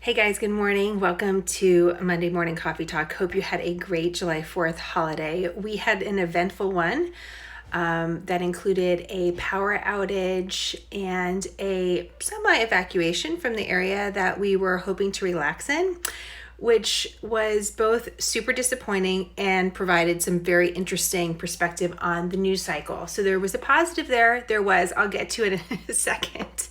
Hey guys, good morning. Welcome to Monday Morning Coffee Talk. Hope you had a great July 4th holiday. We had an eventful one that included a power outage and a semi-evacuation from the area that we were hoping to relax in, which was both super disappointing and provided some very interesting perspective on the news cycle. So there was a positive there. I'll get to it in a second.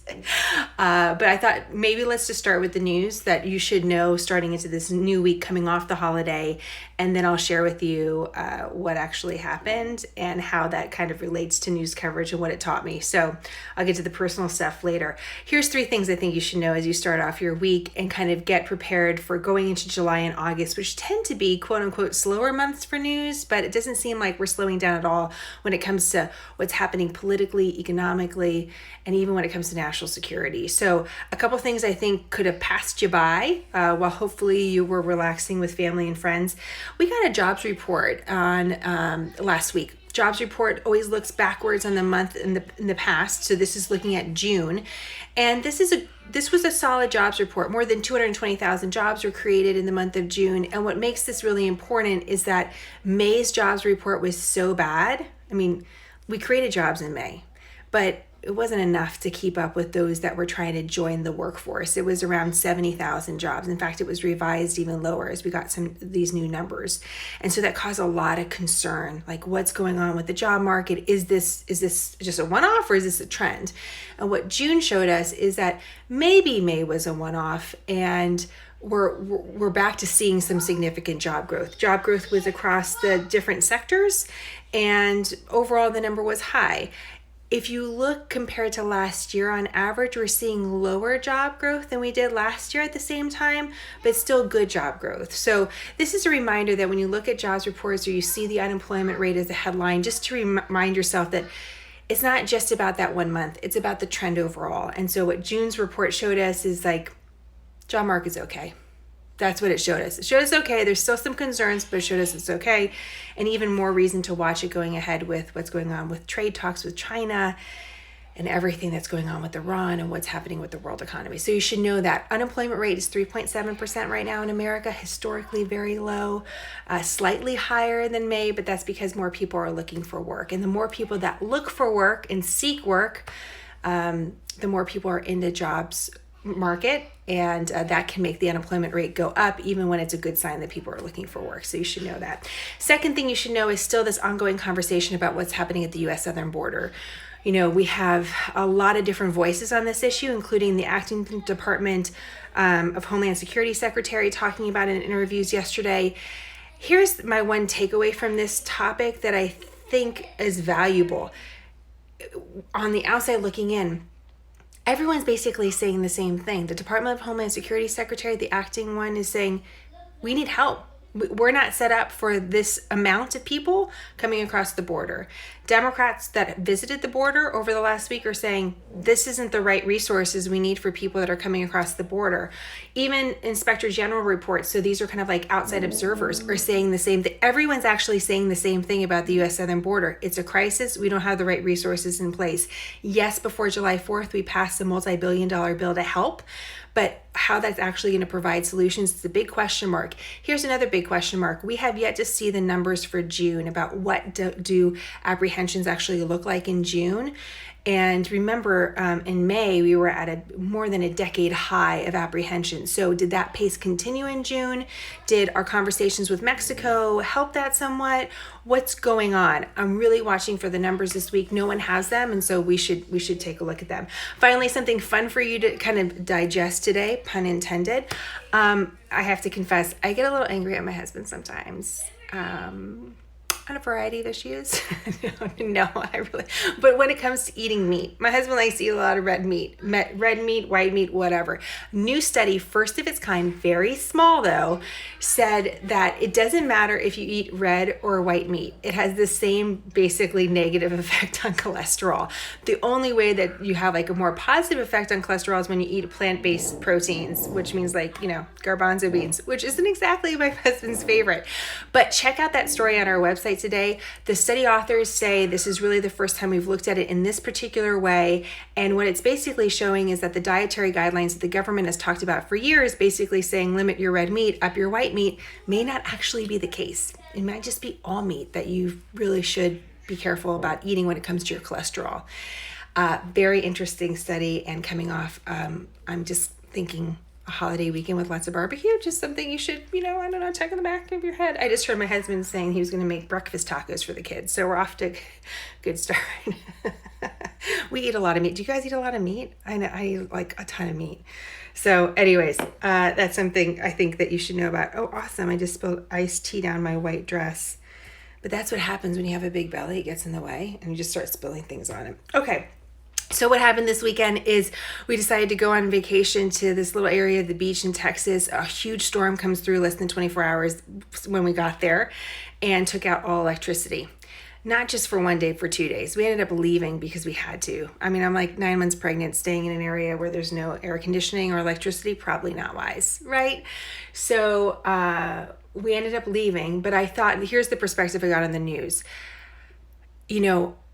But I thought maybe let's just start with the news that you should know starting into this new week coming off the holiday. And then I'll share with you what actually happened and how that kind of relates to news coverage and what it taught me. So I'll get to the personal stuff later. Here's 3 things I think you should know as you start off your week and kind of get prepared for going into July and August, which tend to be quote unquote slower months for news, but it doesn't seem like we're slowing down at all when it comes to what's happening politically, economically, and even when it comes to national security. So a couple things I think could have passed you by while hopefully you were relaxing with family and friends. We got a jobs report on last week. Jobs report always looks backwards on the month in the past. So this is looking at June. And this was a solid jobs report. More than 220,000 jobs were created in the month of June. And what makes this really important is that May's jobs report was so bad. I mean, we created jobs in May, but it wasn't enough to keep up with those that were trying to join the workforce. It was around 70,000 jobs. In fact, it was revised even lower as we got these new numbers. And so that caused a lot of concern, like what's going on with the job market? Is this just a one-off or is this a trend? And what June showed us is that maybe May was a one-off and we're back to seeing some significant job growth. Job growth was across the different sectors and overall the number was high. If you look compared to last year, on average, we're seeing lower job growth than we did last year at the same time, but still good job growth. So this is a reminder that when you look at jobs reports or you see the unemployment rate as a headline, just to remind yourself that it's not just about that 1 month, it's about the trend overall. And so what June's report showed us is like, job market's okay. That's what it showed us. It showed us okay. There's still some concerns, but it showed us it's okay. And even more reason to watch it going ahead with what's going on with trade talks with China and everything that's going on with Iran and what's happening with the world economy. So you should know that unemployment rate is 3.7% right now in America, historically very low, slightly higher than May, but that's because more people are looking for work. And the more people that look for work and seek work, the more people are in the jobs market, and that can make the unemployment rate go up even when it's a good sign that people are looking for work. So you should know that. Second thing you should know is still this ongoing conversation about what's happening at the U.S. southern border. You know, we have a lot of different voices on this issue, including the acting Department of Homeland Security Secretary talking about it in interviews yesterday. Here's my one takeaway from this topic that I think is valuable. On the outside looking in, everyone's basically saying the same thing. The Department of Homeland Security Secretary, the acting one, is saying, we need help. We're not set up for this amount of people coming across the border. Democrats that visited the border over the last week are saying, this isn't the right resources we need for people that are coming across the border. Even Inspector General reports, so these are kind of like outside observers, are saying the same thing. Everyone's actually saying the same thing about the U.S. southern border. It's a crisis. We don't have the right resources in place. Yes, before July 4th, we passed a multi-billion-dollar bill to help, but how that's actually going to provide solutions is a big question mark. Here's another big question mark. We have yet to see the numbers for June about what do apprehensions actually look like in June. And remember, in May, we were at more than a decade high of apprehension. So did that pace continue in June? Did our conversations with Mexico help that somewhat? What's going on? I'm really watching for the numbers this week. No one has them, and so we should take a look at them. Finally, something fun for you to kind of digest today, pun intended. I have to confess, I get a little angry at my husband sometimes. On a variety of issues. No, but when it comes to eating meat, my husband likes to eat a lot of red meat, white meat, whatever. New study, first of its kind, very small though, said that it doesn't matter if you eat red or white meat. It has the same basically negative effect on cholesterol. The only way that you have like a more positive effect on cholesterol is when you eat plant-based proteins, which means like, garbanzo beans, which isn't exactly my husband's favorite. But check out that story on our website website today. The study authors say this is really the first time we've looked at it in this particular way. And what it's basically showing is that the dietary guidelines that the government has talked about for years, basically saying limit your red meat, up your white meat, may not actually be the case. It might just be all meat that you really should be careful about eating when it comes to your cholesterol. Very interesting study, and coming off, I'm just thinking a holiday weekend with lots of barbecue, just something you should, I don't know, check in the back of your head. I just heard my husband saying he was going to make breakfast tacos for the kids. So we're off to a good start. We eat a lot of meat. Do you guys eat a lot of meat? I know I eat like a ton of meat. So anyways, that's something I think that you should know about. Oh, awesome. I just spilled iced tea down my white dress. But that's what happens when you have a big belly. It gets in the way and you just start spilling things on it. Okay. So what happened this weekend is we decided to go on vacation to this little area of the beach in Texas. A huge storm comes through less than 24 hours when we got there and took out all electricity. Not just for one day, for 2 days. We ended up leaving because we had to. I mean, I'm like 9 months pregnant, staying in an area where there's no air conditioning or electricity, probably not wise, right? So we ended up leaving, but I thought, here's the perspective I got on the news.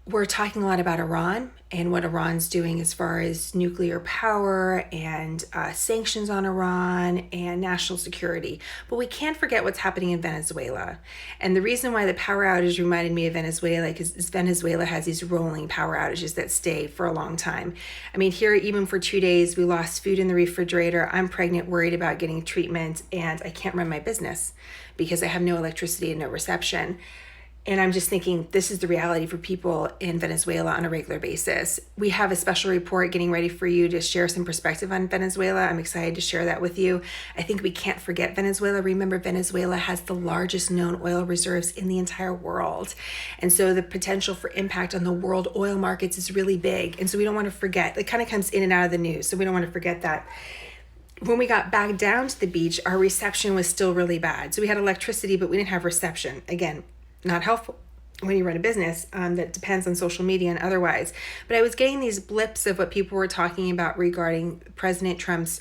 We're talking a lot about Iran and what Iran's doing as far as nuclear power and sanctions on Iran and national security. But we can't forget what's happening in Venezuela. And the reason why the power outage reminded me of Venezuela is Venezuela has these rolling power outages that stay for a long time. I mean, here, even for 2 days, we lost food in the refrigerator. I'm pregnant, worried about getting treatment, and I can't run my business because I have no electricity and no reception. And I'm just thinking, this is the reality for people in Venezuela on a regular basis. We have a special report getting ready for you to share some perspective on Venezuela. I'm excited to share that with you. I think we can't forget Venezuela. Remember, Venezuela has the largest known oil reserves in the entire world. And so the potential for impact on the world oil markets is really big. And so we don't want to forget. It kind of comes in and out of the news. So we don't want to forget that. When we got back down to the beach, our reception was still really bad. So we had electricity, but we didn't have reception. Again, not helpful when you run a business that depends on social media and otherwise. But I was getting these blips of what people were talking about regarding President Trump's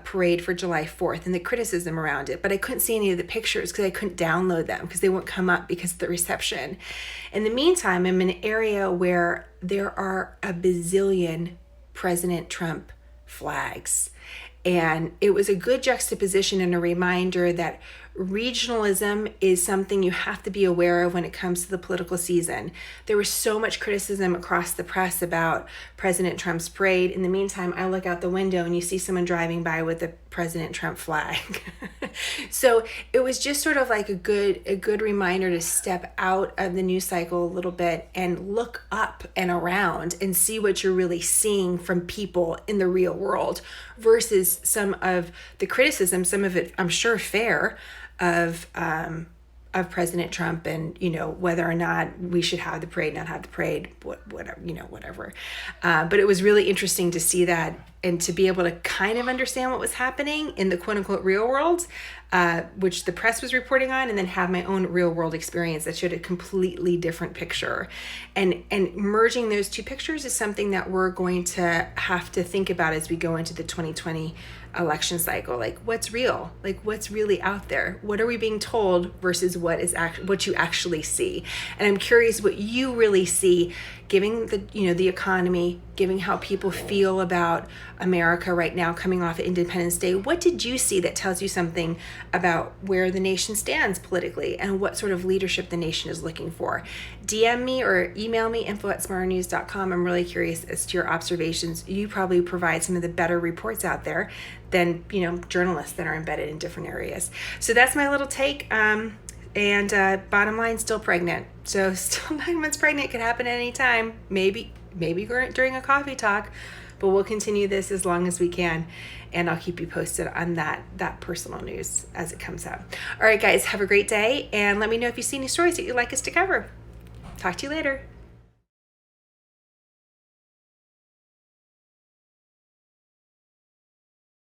parade for July 4th and the criticism around it. But I couldn't see any of the pictures because I couldn't download them because they won't come up because of the reception. In the meantime, I'm in an area where there are a bazillion President Trump flags. And it was a good juxtaposition and a reminder that regionalism is something you have to be aware of when it comes to the political season. There was so much criticism across the press about President Trump's parade. In the meantime, I look out the window and you see someone driving by with a President Trump flag. So it was just sort of like a good reminder to step out of the news cycle a little bit and look up and around and see what you're really seeing from people in the real world versus some of the criticism, some of it I'm sure fair, of President Trump and, whether or not we should have the parade, not have the parade, whatever. But it was really interesting to see that and to be able to kind of understand what was happening in the quote unquote real world, which the press was reporting on, and then have my own real world experience that showed a completely different picture. And merging those two pictures is something that we're going to have to think about as we go into the 2020 election cycle. Like, what's real? Like, what's really out there? What are we being told versus what you actually see? And I'm curious what you really see, giving the economy, giving how people feel about America right now coming off of Independence Day. What did you see that tells you something about where the nation stands politically and what sort of leadership the nation is looking for? DM me or email me, info@smarternews.com. I'm really curious as to your observations. You probably provide some of the better reports out there than, journalists that are embedded in different areas. So that's my little take. And bottom line, still pregnant. So still 9 months pregnant, could happen at any time. Maybe during a coffee talk, but we'll continue this as long as we can. And I'll keep you posted on that personal news as it comes out. All right, guys, have a great day. And let me know if you see any stories that you'd like us to cover. Talk to you later.